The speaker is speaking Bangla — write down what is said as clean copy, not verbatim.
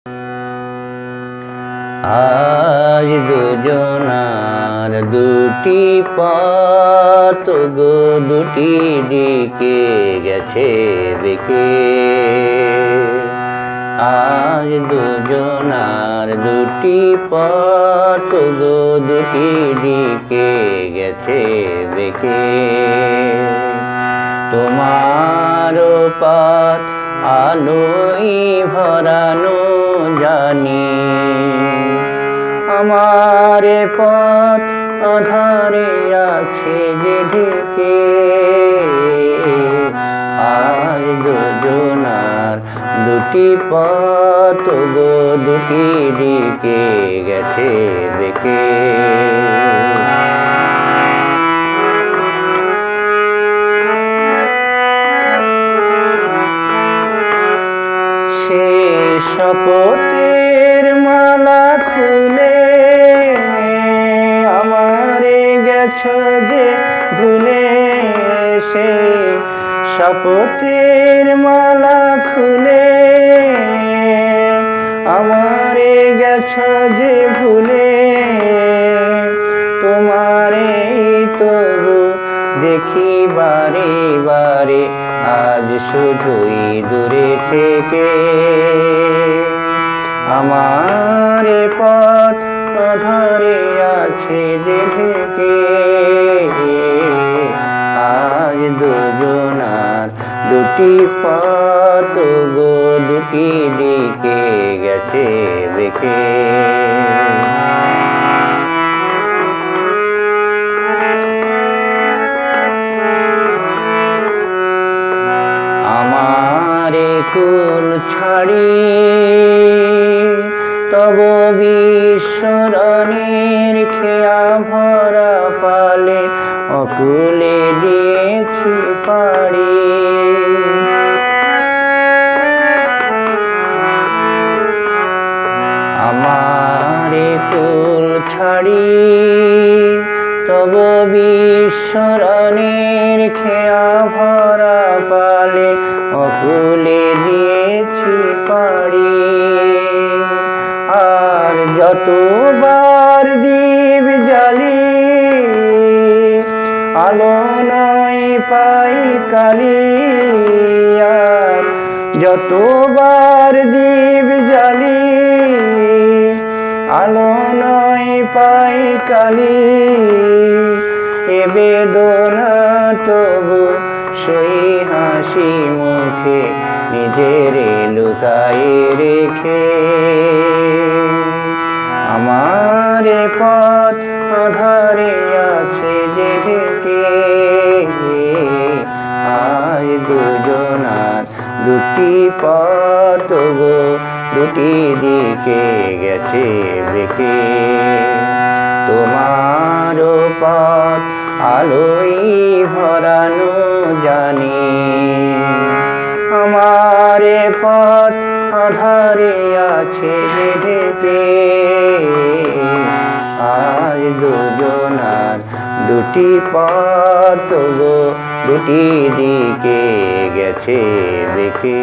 আজ দুজনার দুটি পথ গো দুটি দিকে গেছে বেঁকে। আজ দুজনার দুটি পথ গো দুটি দিকে গেছে বেঁকে। তোমার পথ আলোয় ভরানো জানি, আমার পথ আধারে আছে যে ঢেকে। আজ দুজনার দুটি পথ গো দুটি দিকে গেছে বেঁকে। সে শপথের মালা খুলে আমারে গেছ যে ভুলে। সে শপথের মালা খুলে আমারে গেছ যে ভুলে। তোমারে তবু দেখি বারে বারে, আজ শুধুই দূরে থেকে। আমার পথ আধারে আছে যে ঢেকে। আজ দুজনার দুটি পথ গো দুটি দিকে গেছে বেঁকে। কুল ছাড়ি তব বিশ্বরণের খেয়া ভরা পালে অকুলে দিয়েছি পাড়ি। আমার কুল ছাড়ি তব বিশ্বরণের খেয়া ভরা পালে অকুলে দিয়েছি পাড়ি। আর যতবার দীপ জ্বালি আলো নয় পাই কালি। আর যতবার দীপ জ্বালি আলো নয় পাই কালি। এ বেদনা তবু সই হাসি মুখে নিজের লুকায়ে রেখে। আমার পথ আধারে আছে যে ঢেকে। আজ দুজনার দুটি পথ গো দুটি দিকে গেছে বেঁকে। তোমার পথ আলোয় ভরানো জানি, আমার পথ আধারে আছে যে ঢেকে। আজ দুজনার দুটি পথ গো দুটি দিকে গেছে বেঁকে।